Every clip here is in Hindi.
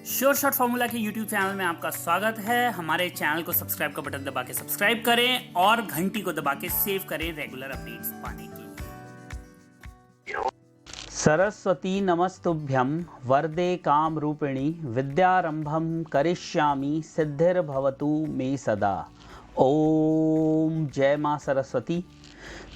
श्योर शॉट फॉर्मूला के YouTube चैनल में आपका स्वागत है। हमारे चैनल को सब्सक्राइब का बटन दबा के सब्सक्राइब करें और घंटी को दबा के सेव करें रेगुलर अपडेट्स पाने के लिए। सरस्वती नमस्तुभ्यं वरदे काम रूपिणी विद्यारंभम करिष्यामि सिद्धिर्भवतु मे सदा। ओम जय मां सरस्वती।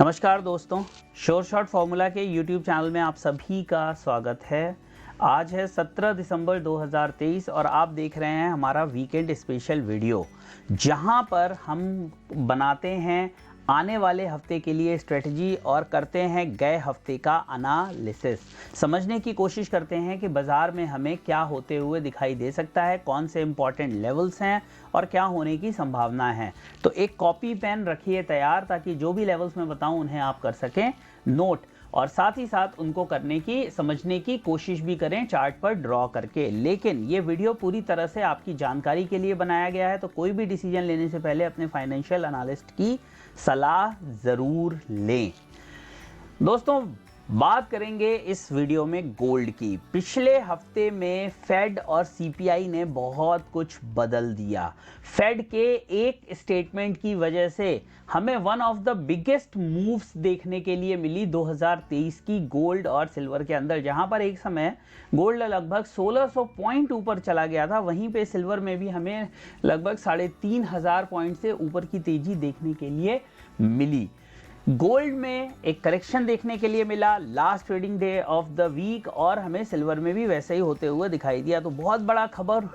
नमस्कार दोस्तों, श्योर शॉट फॉर्मूला के YouTube चैनल में आप सभी का स्वागत है। आज है 17 दिसंबर 2023 और आप देख रहे हैं हमारा वीकेंड स्पेशल वीडियो, जहां पर हम बनाते हैं आने वाले हफ्ते के लिए स्ट्रेटजी और करते हैं गए हफ्ते का एनालिसिस। समझने की कोशिश करते हैं कि बाजार में हमें क्या होते हुए दिखाई दे सकता है, कौन से इंपॉर्टेंट लेवल्स हैं और क्या होने की संभावना है। तो एक कॉपी पेन रखिए तैयार, ताकि जो भी लेवल्स मैं बताऊं उन्हें आप कर सकें नोट, और साथ ही साथ उनको करने की समझने की कोशिश भी करें चार्ट पर ड्रॉ करके। लेकिन ये वीडियो पूरी तरह से आपकी जानकारी के लिए बनाया गया है, तो कोई भी डिसीजन लेने से पहले अपने फाइनेंशियल एनालिस्ट की सलाह जरूर लें। दोस्तों, बात करेंगे इस वीडियो में गोल्ड की। पिछले हफ्ते में फेड और सीपीआई ने बहुत कुछ बदल दिया। फेड के एक स्टेटमेंट की वजह से हमें one of the biggest moves देखने के लिए मिली 2023 की गोल्ड और सिल्वर के अंदर, जहां पर एक समय गोल्ड लगभग 1600 पॉइंट ऊपर चला गया था, वहीं पे सिल्वर में भी हमें लगभग 3500 पॉइंट से ऊपर की तेजी देखने के लिए मिली। गोल्ड में एक करेक्शन देखने के लिए मिला last trading day of the week, और हमें सिल्वर में भी वैसे ही होते हुए दिखाई दिया। तो बहुत बड़ा खबर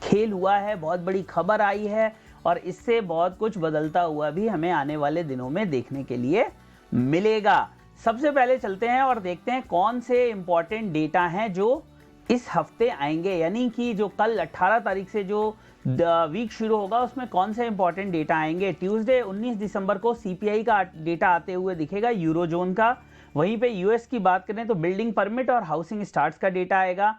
खेल हुआ है, बहुत बड़ी खबर आई है, और इससे बहुत कुछ बदलता हुआ भी हमें आने वाले दिनों में देखने के लिए मिलेगा। सबसे पहले चलते हैं और देखते हैं कौन से इंपॉर्टेंट डेटा हैं जो इस हफ्ते आएंगे, यानी कि जो कल 18 तारीख से जो वीक शुरू होगा उसमें कौन से इंपॉर्टेंट डेटा आएंगे। ट्यूसडे 19 दिसंबर को सीपीआई का डेटा आते हुए दिखेगा यूरोजोन का। वहीं पे यूएस की बात करें तो बिल्डिंग परमिट और हाउसिंग स्टार्ट्स का डेटा आएगा।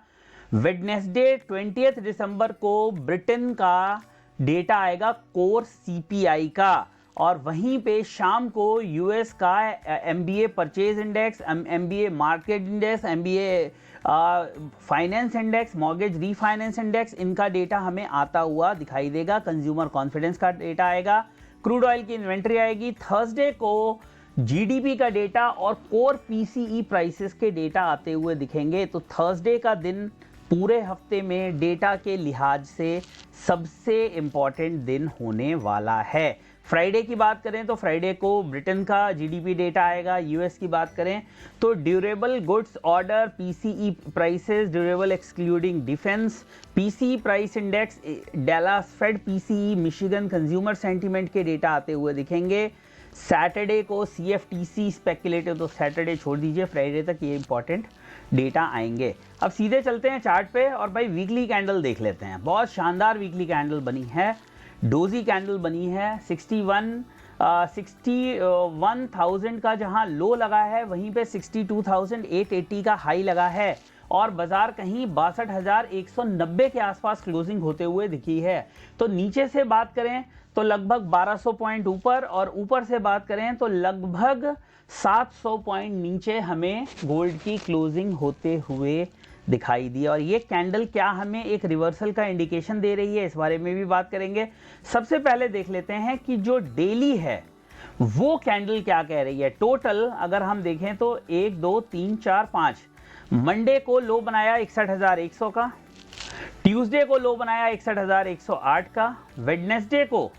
वेडनेसडे 20 दिसंबर को ब्रिटेन का डेटा आएगा कोर सीपीआई का, और वहीं पे शाम को यूएस का MBA purchase index, MBA market index, MBA finance index, mortgage refinance index, इनका डेटा हमें आता हुआ दिखाई देगा। कंज्यूमर कॉन्फिडेंस का डेटा आएगा। क्रूड ऑयल की इन्वेंट्री आएगी। थर्सडे को जीडीपी का डेटा और कोर पीसीई प्राइसेस के डेटा आते हुए दिखेंगे। तो थर्सडे का दिन पूरे हफ्ते में डेटा के लिहाज से सबसे इंपॉर्टेंट दिन होने वाला है। फ्राइडे की बात करें तो फ्राइडे को ब्रिटेन का जीडीपी डेटा आएगा। यूएस की बात करें तो durable goods order, PCE prices, durable excluding defence, PCE price index, Dallas Fed PCE, Michigan consumer sentiment के डेटा आते हुए दिखेंगे। सैटरडे को सीएफटीसी स्पेकुलेटिव, तो सैटरडे छोड़ दीजिए, फ्राइडे तक ये इंपॉर्टेंट डेटा आएंगे। अब सीधे चलते हैं चार्ट पे और भाई वीकली कैंडल देख लेते हैं। बहुत शानदार वीकली कैंडल बनी है, डोजी कैंडल बनी है। 61,000 का जहां लो लगा है, वहीं पे 62,880 का हाई लगा है, और बाजार कहीं 62,190 के आसपास क्लोजिंग होते हुए दिखी है। तो नीचे से बात करें तो लगभग 1200 पॉइंट ऊपर, और ऊपर से बात करें तो लगभग 700 पॉइंट नीचे हमें गोल्ड की क्लोजिंग होते हुए दिखाई दी। और ये कैंडल क्या हमें एक रिवर्सल का इंडिकेशन दे रही है, इस बारे में भी बात करेंगे। सबसे पहले देख लेते हैं कि जो डेली है वो कैंडल क्या कह रही है। टोटल अगर हम देखें तो 1 2 3 4 5, मंडे को लो बनाया 61,100 का, ट्यूसडे को लो बनाया 61,108 का, वेडनेसडे को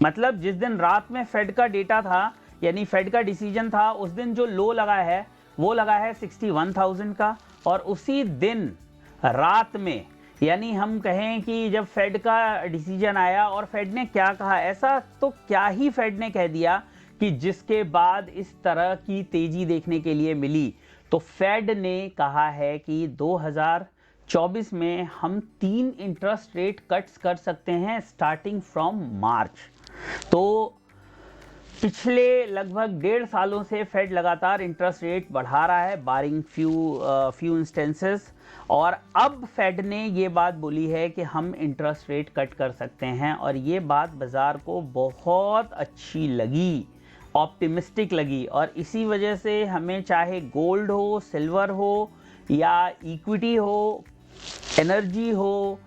मतलब जिस दिन रात में फेड का डेटा था, यानी फेड का डिसीजन था, उस दिन जो लो लगा है वो लगा है 61,000 का। और उसी दिन रात में, यानी हम कहें कि जब फेड का डिसीजन आया और फेड ने क्या कहा, ऐसा तो क्या ही फेड ने कह दिया कि जिसके बाद इस तरह की तेजी देखने के लिए मिली। तो फेड ने कहा है कि 2024 में हम 3 इंटरेस्ट रेट कट्स कर सकते हैं स्टार्टिंग फ्रॉम मार्च। तो पिछले लगभग 1.5 सालों से फेड लगातार इंटरेस्ट रेट बढ़ा रहा है, बारिंग फ्यू इंस्टेंसेस, और अब फेड ने ये बात बोली है कि हम इंटरेस्ट रेट कट कर सकते हैं। और ये बात बाजार को बहुत अच्छी लगी, ऑप्टिमिस्टिक लगी, और इसी वजह से हमें चाहे गोल्ड हो, सिल्वर हो या इक्विटी हो, एनर्जी हो,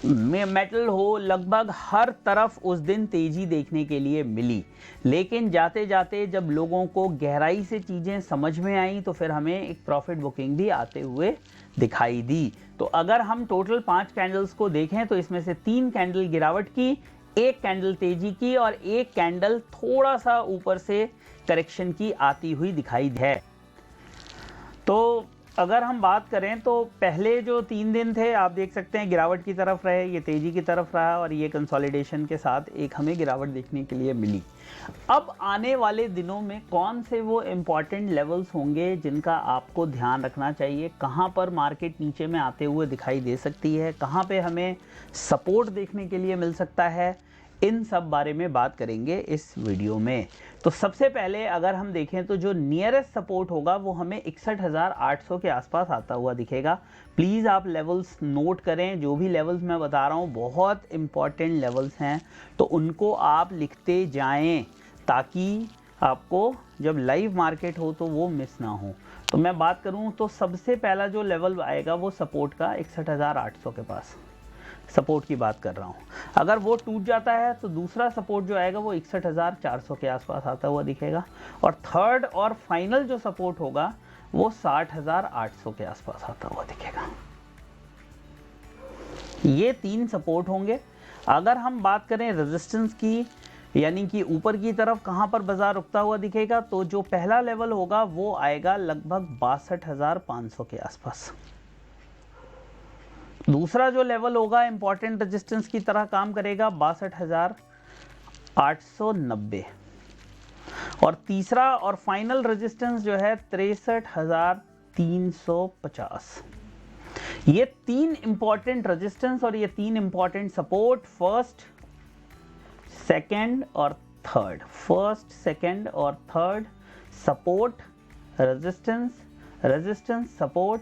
मेटल हो, लगभग हर तरफ उस दिन तेजी देखने के लिए मिली। लेकिन जाते जाते जब लोगों को गहराई से चीज़ें समझ में आई तो फिर हमें एक प्रॉफिट बुकिंग भी आते हुए दिखाई दी। तो अगर हम टोटल 5 कैंडल्स को देखें तो इसमें से 3 कैंडल गिरावट की, 1 कैंडल तेजी की और 1 कैंडल थोड़ा सा ऊपर से करेक्शन की आती हुई दिखाई है। तो अगर हम बात करें तो पहले जो 3 दिन थे आप देख सकते हैं गिरावट की तरफ रहे, ये तेजी की तरफ रहा और ये कंसोलिडेशन के साथ एक हमें गिरावट देखने के लिए मिली। अब आने वाले दिनों में कौन से वो इम्पॉर्टेंट लेवल्स होंगे जिनका आपको ध्यान रखना चाहिए, कहाँ पर मार्केट नीचे में आते हुए दिखाई दे सकती है, कहाँ पे हमें सपोर्ट देखने के लिए मिल सकता है, इन सब बारे में बात करेंगे इस वीडियो में। तो सबसे पहले अगर हम देखें तो जो नियरेस्ट सपोर्ट होगा वो हमें 61,800 के आसपास आता हुआ दिखेगा। प्लीज़ आप लेवल्स नोट करें, जो भी लेवल्स मैं बता रहा हूँ बहुत इंपॉर्टेंट लेवल्स हैं, तो उनको आप लिखते जाएं ताकि आपको जब लाइव मार्केट हो तो वो मिस ना हो। तो मैं बात करूँ तो सबसे पहला जो लेवल आएगा वो सपोर्ट का 61,800 के पास सपोर्ट की बात कर रहा हूँ। अगर वो टूट जाता है तो दूसरा सपोर्ट जो आएगा वो 61,400 के आसपास आता हुआ दिखेगा और थर्ड और फाइनल जो सपोर्ट होगा वो 60,800 के आसपास आता हुआ दिखेगा। ये 3 सपोर्ट होंगे। अगर हम बात करें रेजिस्टेंस की, यानी कि ऊपर की तरफ कहाँ पर बाजार रुकता हुआ दिखेगा, तो जो पहला लेवल होगा वो आएगा लगभग 62,500 के आसपास। दूसरा जो लेवल होगा इंपॉर्टेंट रेजिस्टेंस की तरह काम करेगा 62,890 और तीसरा और फाइनल रेजिस्टेंस जो है 63,350। ये 3 इंपॉर्टेंट रेजिस्टेंस और ये 3 इंपॉर्टेंट सपोर्ट, फर्स्ट, सेकंड और थर्ड, फर्स्ट, सेकंड और third, support, resistance, resistance, support,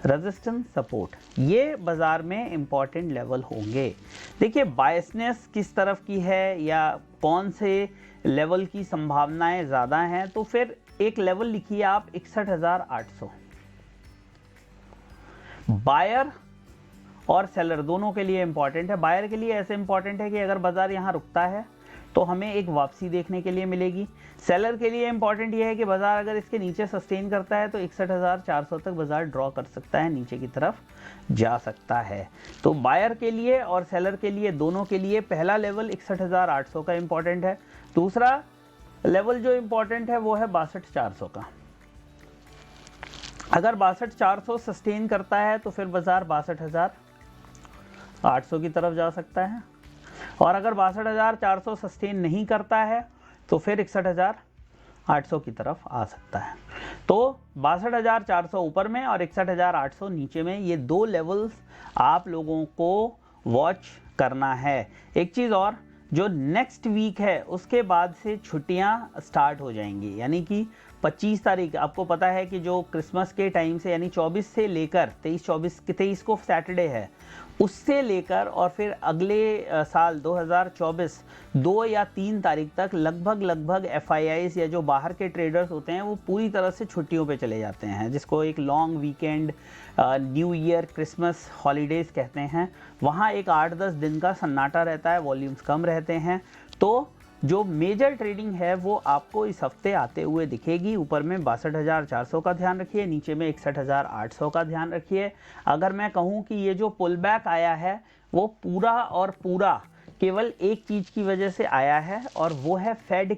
resistance, support, ये बाजार में इंपॉर्टेंट लेवल होंगे। देखिए बायसनेस किस तरफ की है या कौन से लेवल की संभावनाएं ज़्यादा हैं, तो फिर एक लेवल लिखिए आप 61,800। बायर और सेलर दोनों के लिए इंपॉर्टेंट है। बायर के लिए ऐसे इंपॉर्टेंट है कि अगर बाजार यहाँ रुकता है तो हमें एक वापसी देखने के लिए मिलेगी। सेलर के लिए इंपॉर्टेंट यह है कि बाजार अगर इसके नीचे सस्टेन करता है तो 61,400 तक बाजार ड्रॉ कर सकता है, नीचे की तरफ जा सकता है। तो बायर के लिए और सेलर के लिए दोनों के लिए पहला लेवल 61,800 का इंपॉर्टेंट है। दूसरा लेवल जो इंपॉर्टेंट है वो है 62,400 का। अगर 62,400 सस्टेन करता है तो फिर बाजार 62,800 की तरफ जा सकता है और अगर 62,400 सस्टेन नहीं करता है तो फिर 61,800 की तरफ आ सकता है। तो 62,400 ऊपर में और 61,800 नीचे में, ये 2 लेवल्स आप लोगों को वॉच करना है। एक चीज़ और, जो नेक्स्ट वीक है उसके बाद से छुट्टियां स्टार्ट हो जाएंगी, यानी कि 25 तारीख, आपको पता है कि जो क्रिसमस के टाइम से यानी 24 से लेकर 23 को सैटरडे है, उससे लेकर और फिर अगले साल 2024 2 या 3 तारीख तक लगभग FIIs या जो बाहर के ट्रेडर्स होते हैं वो पूरी तरह से छुट्टियों पे चले जाते हैं, जिसको एक long weekend, new year, Christmas holidays कहते हैं। वहाँ एक 8-10 दिन का सन्नाटा रहता है, वॉल्यूम्स कम रहते हैं। तो जो मेजर ट्रेडिंग है वो आपको इस हफ्ते आते हुए दिखेगी। ऊपर में 62,400 का ध्यान रखिए, नीचे में 61,800 का ध्यान रखिए। अगर मैं कहूँ कि ये जो पुल बैक आया है वो पूरा और पूरा केवल एक चीज़ की वजह से आया है और वो है फेड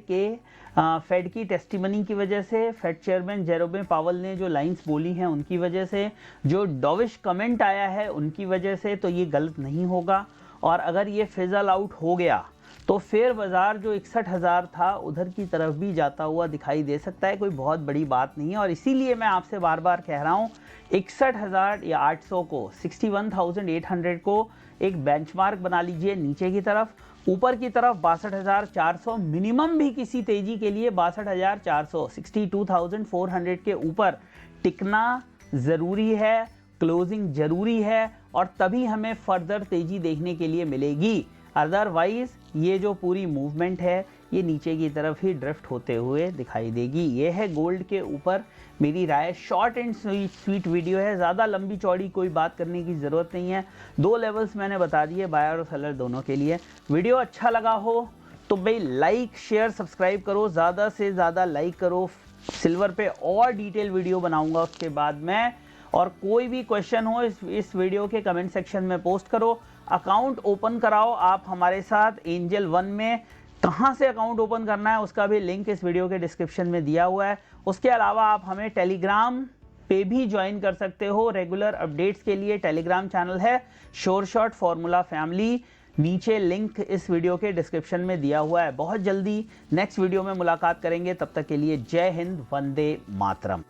की टेस्टिमनी की वजह से, फेड चेयरमैन जेरोम पावल ने जो लाइंस बोली हैं उनकी वजह से, जो डॉविश कमेंट आया है उनकी वजह से, तो ये गलत नहीं होगा। और अगर ये फिजल आउट हो गया तो फिर बाजार जो 61,000 था उधर की तरफ भी जाता हुआ दिखाई दे सकता है, कोई बहुत बड़ी बात नहीं है। और इसीलिए मैं आपसे बार बार कह रहा हूँ 61,000 या 800 को, 61,800 को एक बेंचमार्क बना लीजिए नीचे की तरफ। ऊपर की तरफ 62,400 मिनिमम भी किसी तेजी के लिए 62,400 62,400 के ऊपर टिकना ज़रूरी है, क्लोजिंग ज़रूरी है और तभी हमें फर्दर तेजी देखने के लिए मिलेगी। अदरवाइज ये जो पूरी मूवमेंट है ये नीचे की तरफ ही ड्रिफ्ट होते हुए दिखाई देगी। ये है गोल्ड के ऊपर मेरी राय। शॉर्ट एंड स्वीट वीडियो है, ज़्यादा लंबी चौड़ी कोई बात करने की ज़रूरत नहीं है। 2 लेवल्स मैंने बता दिए बायर और सेलर दोनों के लिए। वीडियो अच्छा लगा हो तो भाई लाइक शेयर सब्सक्राइब करो, ज़्यादा से ज़्यादा लाइक करो। सिल्वर पे और डिटेल वीडियो बनाऊंगा उसके बाद मैं। और कोई भी क्वेश्चन हो इस वीडियो के कमेंट सेक्शन में पोस्ट करो। अकाउंट ओपन कराओ आप हमारे साथ एंजल 1 में। कहाँ से अकाउंट ओपन करना है उसका भी लिंक इस वीडियो के डिस्क्रिप्शन में दिया हुआ है। उसके अलावा आप हमें टेलीग्राम पे भी ज्वाइन कर सकते हो। रेगुलर अपडेट्स के लिए टेलीग्राम चैनल है श्योर शॉट फॉर्मूला फैमिली। नीचे लिंक इस वीडियो के डिस्क्रिप्शन में दिया हुआ है। बहुत जल्दी नेक्स्ट वीडियो में मुलाकात करेंगे, तब तक के लिए जय हिंद, वंदे मातरम।